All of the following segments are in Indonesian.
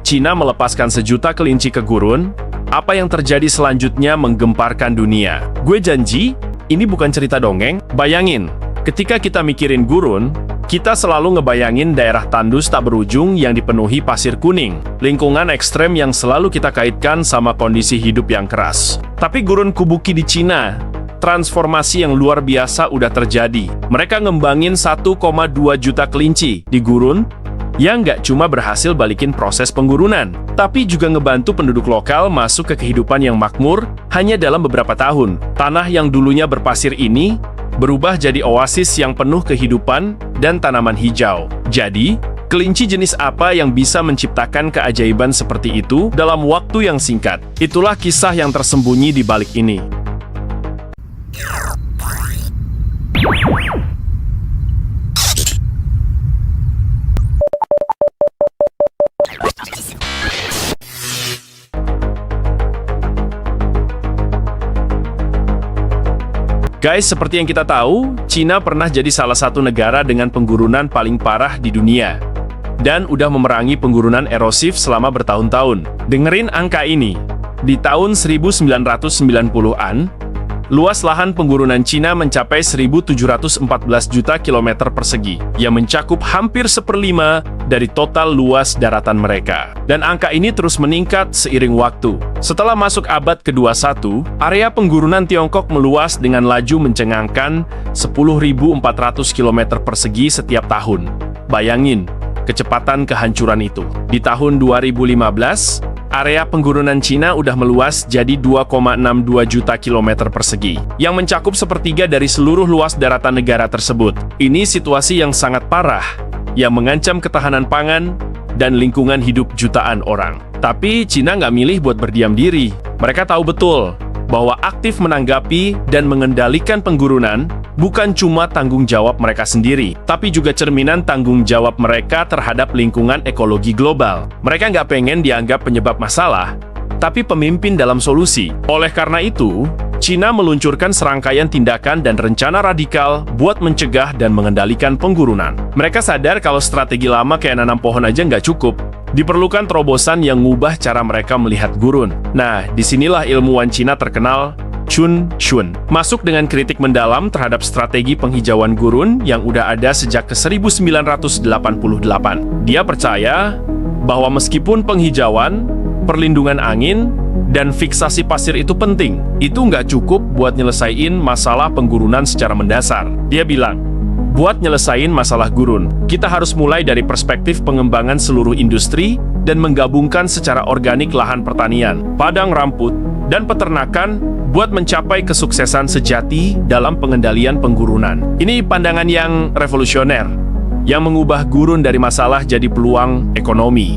Cina melepaskan sejuta kelinci ke gurun, apa yang terjadi selanjutnya menggemparkan dunia. Gue janji, ini bukan cerita dongeng. Bayangin, ketika kita mikirin gurun, kita selalu ngebayangin daerah tandus tak berujung yang dipenuhi pasir kuning, lingkungan ekstrem yang selalu kita kaitkan sama kondisi hidup yang keras. Tapi gurun Kubuki di Cina, transformasi yang luar biasa udah terjadi. Mereka ngembangin 1,2 juta kelinci di gurun, yang nggak cuma berhasil balikin proses penggurunan, tapi juga ngebantu penduduk lokal masuk ke kehidupan yang makmur hanya dalam beberapa tahun. Tanah yang dulunya berpasir ini berubah jadi oasis yang penuh kehidupan dan tanaman hijau. Jadi, kelinci jenis apa yang bisa menciptakan keajaiban seperti itu dalam waktu yang singkat? Itulah kisah yang tersembunyi di balik ini. Guys, seperti yang kita tahu, Cina pernah jadi salah satu negara dengan penggurunan paling parah di dunia. Dan udah memerangi penggurunan erosif selama bertahun-tahun. Dengerin angka ini. Di tahun 1990-an, luas lahan penggurunan Cina mencapai 1.714 juta kilometer persegi, yang mencakup hampir 1/5 dari total luas daratan mereka. Dan angka ini terus meningkat seiring waktu. Setelah masuk abad ke-21, area penggurunan Tiongkok meluas dengan laju mencengangkan 10.400 km persegi setiap tahun. Bayangin, kecepatan kehancuran itu. Di tahun 2015, area penggurunan Cina udah meluas jadi 2,62 juta kilometer persegi, yang mencakup 1/3 dari seluruh luas daratan negara tersebut. Ini situasi yang sangat parah, yang mengancam ketahanan pangan dan lingkungan hidup jutaan orang. Tapi Cina nggak milih buat berdiam diri. Mereka tahu betul bahwa aktif menanggapi dan mengendalikan penggurunan bukan cuma tanggung jawab mereka sendiri, tapi juga cerminan tanggung jawab mereka terhadap lingkungan ekologi global. Mereka nggak pengen dianggap penyebab masalah, tapi pemimpin dalam solusi. Oleh karena itu, Cina meluncurkan serangkaian tindakan dan rencana radikal buat mencegah dan mengendalikan penggurunan. Mereka sadar kalau strategi lama kayak nanam pohon aja nggak cukup. Diperlukan terobosan yang ngubah cara mereka melihat gurun. Nah, disinilah ilmuwan Cina terkenal, Chun Shun, masuk dengan kritik mendalam terhadap strategi penghijauan gurun yang udah ada sejak ke 1988. Dia percaya bahwa meskipun penghijauan, perlindungan angin, dan fiksasi pasir itu penting, itu nggak cukup buat nyelesain masalah penggurunan secara mendasar. Dia bilang, buat nyelesain masalah gurun, kita harus mulai dari perspektif pengembangan seluruh industri dan menggabungkan secara organik lahan pertanian, padang rumput, dan peternakan buat mencapai kesuksesan sejati dalam pengendalian penggurunan. Ini pandangan yang revolusioner, yang mengubah gurun dari masalah jadi peluang ekonomi.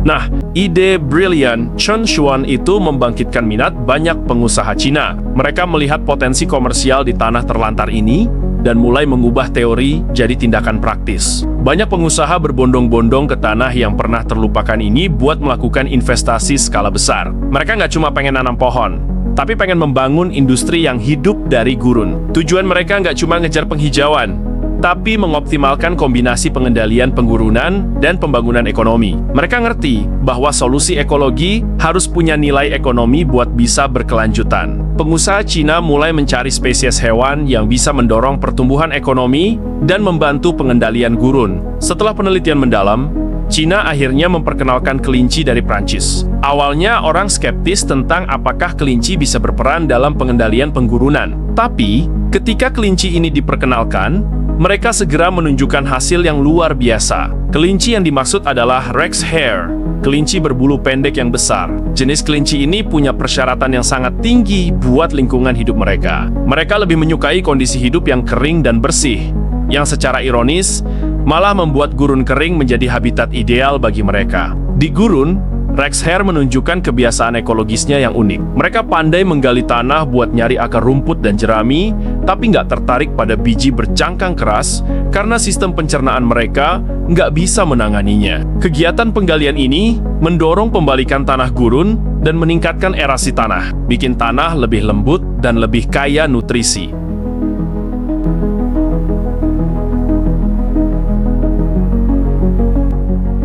Nah, ide brilian Chun Shun itu membangkitkan minat banyak pengusaha Cina. Mereka melihat potensi komersial di tanah terlantar ini dan mulai mengubah teori jadi tindakan praktis. Banyak pengusaha berbondong-bondong ke tanah yang pernah terlupakan ini buat melakukan investasi skala besar. Mereka nggak cuma pengen nanam pohon, tapi pengen membangun industri yang hidup dari gurun. Tujuan mereka nggak cuma ngejar penghijauan, tapi mengoptimalkan kombinasi pengendalian penggurunan dan pembangunan ekonomi. Mereka ngerti bahwa solusi ekologi harus punya nilai ekonomi buat bisa berkelanjutan. Pengusaha Cina mulai mencari spesies hewan yang bisa mendorong pertumbuhan ekonomi dan membantu pengendalian gurun. Setelah penelitian mendalam, Cina akhirnya memperkenalkan kelinci dari Prancis. Awalnya orang skeptis tentang apakah kelinci bisa berperan dalam pengendalian penggurunan. Tapi, ketika kelinci ini diperkenalkan, mereka segera menunjukkan hasil yang luar biasa. Kelinci yang dimaksud adalah Rex Hare, kelinci berbulu pendek yang besar. Jenis kelinci ini punya persyaratan yang sangat tinggi buat lingkungan hidup mereka. Mereka lebih menyukai kondisi hidup yang kering dan bersih, yang secara ironis malah membuat gurun kering menjadi habitat ideal bagi mereka. Di gurun, Rex Hare menunjukkan kebiasaan ekologisnya yang unik. Mereka pandai menggali tanah buat nyari akar rumput dan jerami, tapi nggak tertarik pada biji bercangkang keras karena sistem pencernaan mereka nggak bisa menanganinya. Kegiatan penggalian ini mendorong pembalikan tanah gurun dan meningkatkan erasi tanah, bikin tanah lebih lembut dan lebih kaya nutrisi.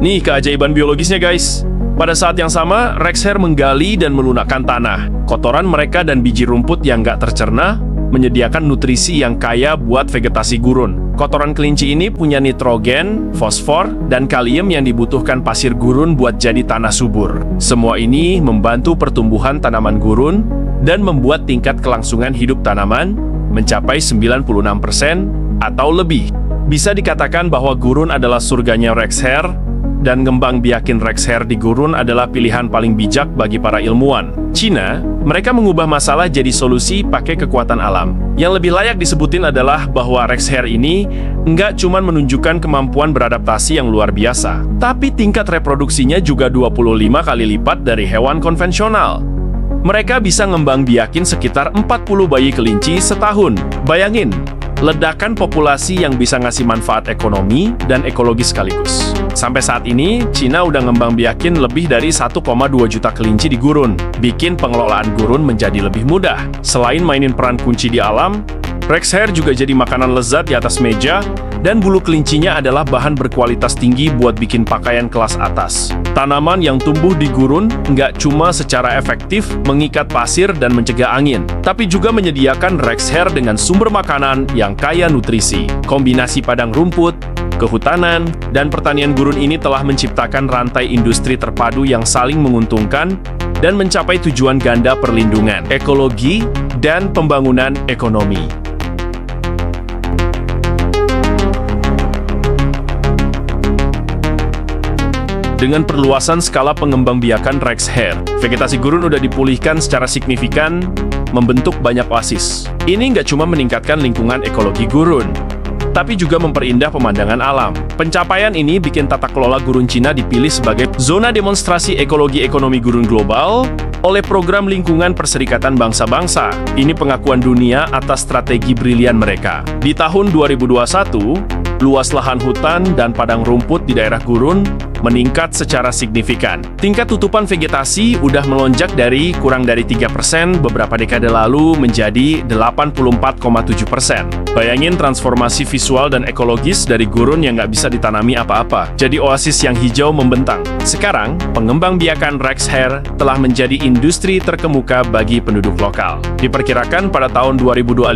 Nih keajaiban biologisnya guys. Pada saat yang sama, Rexhair menggali dan melunakkan tanah. Kotoran mereka dan biji rumput yang nggak tercerna menyediakan nutrisi yang kaya buat vegetasi gurun. Kotoran kelinci ini punya nitrogen, fosfor, dan kalium yang dibutuhkan pasir gurun buat jadi tanah subur. Semua ini membantu pertumbuhan tanaman gurun dan membuat tingkat kelangsungan hidup tanaman mencapai 96% atau lebih. Bisa dikatakan bahwa gurun adalah surganya Rexhair, dan ngembang biakin Rexhair di gurun adalah pilihan paling bijak bagi para ilmuwan. Cina, mereka mengubah masalah jadi solusi pakai kekuatan alam. Yang lebih layak disebutin adalah bahwa Rexhair ini nggak cuma menunjukkan kemampuan beradaptasi yang luar biasa, tapi tingkat reproduksinya juga 25 kali lipat dari hewan konvensional. Mereka bisa ngembang biakin sekitar 40 bayi kelinci setahun. Bayangin, ledakan populasi yang bisa ngasih manfaat ekonomi dan ekologis sekaligus. Sampai saat ini, Cina udah ngembang biakin lebih dari 1,2 juta kelinci di gurun, bikin pengelolaan gurun menjadi lebih mudah. Selain mainin peran kunci di alam, Rexhair juga jadi makanan lezat di atas meja, dan bulu kelincinya adalah bahan berkualitas tinggi buat bikin pakaian kelas atas. Tanaman yang tumbuh di gurun nggak cuma secara efektif mengikat pasir dan mencegah angin, tapi juga menyediakan Rexhair dengan sumber makanan yang kaya nutrisi. Kombinasi padang rumput, kehutanan, dan pertanian gurun ini telah menciptakan rantai industri terpadu yang saling menguntungkan dan mencapai tujuan ganda perlindungan, ekologi, dan pembangunan ekonomi. Dengan perluasan skala pengembangbiakan Rexhair, vegetasi gurun udah dipulihkan secara signifikan, membentuk banyak oasis. Ini nggak cuma meningkatkan lingkungan ekologi gurun, tapi juga memperindah pemandangan alam. Pencapaian ini bikin tata kelola gurun Cina dipilih sebagai zona demonstrasi ekologi ekonomi gurun global oleh Program Lingkungan Perserikatan Bangsa-Bangsa. Ini pengakuan dunia atas strategi brilian mereka. Di tahun 2021, luas lahan hutan dan padang rumput di daerah gurun meningkat secara signifikan. Tingkat tutupan vegetasi udah melonjak dari kurang dari 3% beberapa dekade lalu menjadi 84,7%. Bayangin transformasi visual dan ekologis dari gurun yang nggak bisa ditanami apa-apa, jadi oasis yang hijau membentang. Sekarang, pengembangbiakan Rexhair telah menjadi industri terkemuka bagi penduduk lokal. Diperkirakan pada tahun 2025,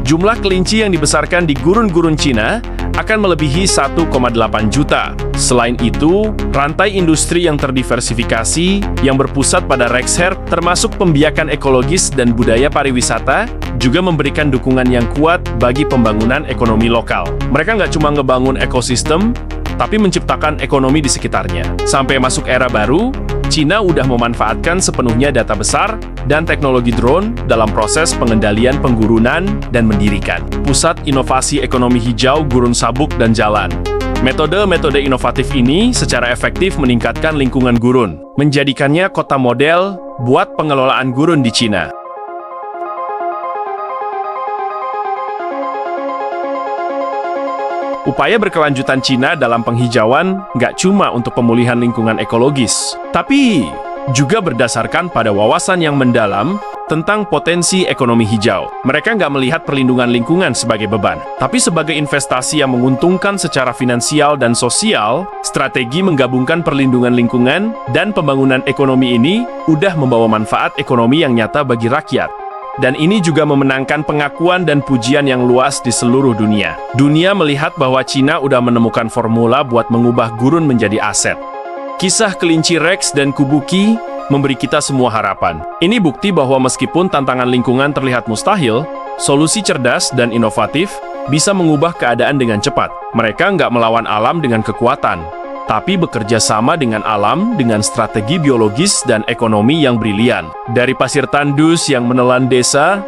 jumlah kelinci yang dibesarkan di gurun-gurun Cina akan melebihi 1,8 juta. Selain itu, rantai industri yang terdiversifikasi yang berpusat pada Rexhair termasuk pembiakan ekologis dan budaya pariwisata juga memberikan dukungan yang kuat bagi pembangunan ekonomi lokal. Mereka nggak cuma ngebangun ekosistem, tapi menciptakan ekonomi di sekitarnya. Sampai masuk era baru, Cina udah memanfaatkan sepenuhnya data besar dan teknologi drone dalam proses pengendalian penggurunan dan mendirikan Pusat Inovasi Ekonomi Hijau Gurun Sabuk dan Jalan. Metode-metode inovatif ini secara efektif meningkatkan lingkungan gurun, menjadikannya kota model buat pengelolaan gurun di Cina. Upaya berkelanjutan Cina dalam penghijauan nggak cuma untuk pemulihan lingkungan ekologis, tapi juga berdasarkan pada wawasan yang mendalam tentang potensi ekonomi hijau. Mereka nggak melihat perlindungan lingkungan sebagai beban, tapi sebagai investasi yang menguntungkan secara finansial dan sosial. Strategi menggabungkan perlindungan lingkungan dan pembangunan ekonomi ini udah membawa manfaat ekonomi yang nyata bagi rakyat. Dan ini juga memenangkan pengakuan dan pujian yang luas di seluruh dunia. Dunia melihat bahwa Cina udah menemukan formula buat mengubah gurun menjadi aset. Kisah kelinci Rex dan Kubuki memberi kita semua harapan. Ini bukti bahwa meskipun tantangan lingkungan terlihat mustahil, solusi cerdas dan inovatif bisa mengubah keadaan dengan cepat. Mereka nggak melawan alam dengan kekuatan, tapi bekerja sama dengan alam dengan strategi biologis dan ekonomi yang brilian. Dari pasir tandus yang menelan desa,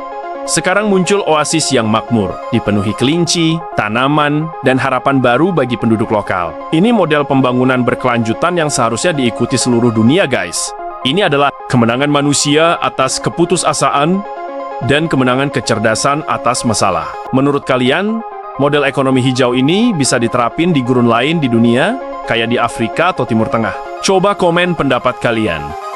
sekarang muncul oasis yang makmur, dipenuhi kelinci, tanaman, dan harapan baru bagi penduduk lokal. Ini model pembangunan berkelanjutan yang seharusnya diikuti seluruh dunia, guys. Ini adalah kemenangan manusia atas keputusasaan dan kemenangan kecerdasan atas masalah. Menurut kalian, model ekonomi hijau ini bisa diterapin di gurun lain di dunia, kayak di Afrika atau Timur Tengah? Coba komen pendapat kalian.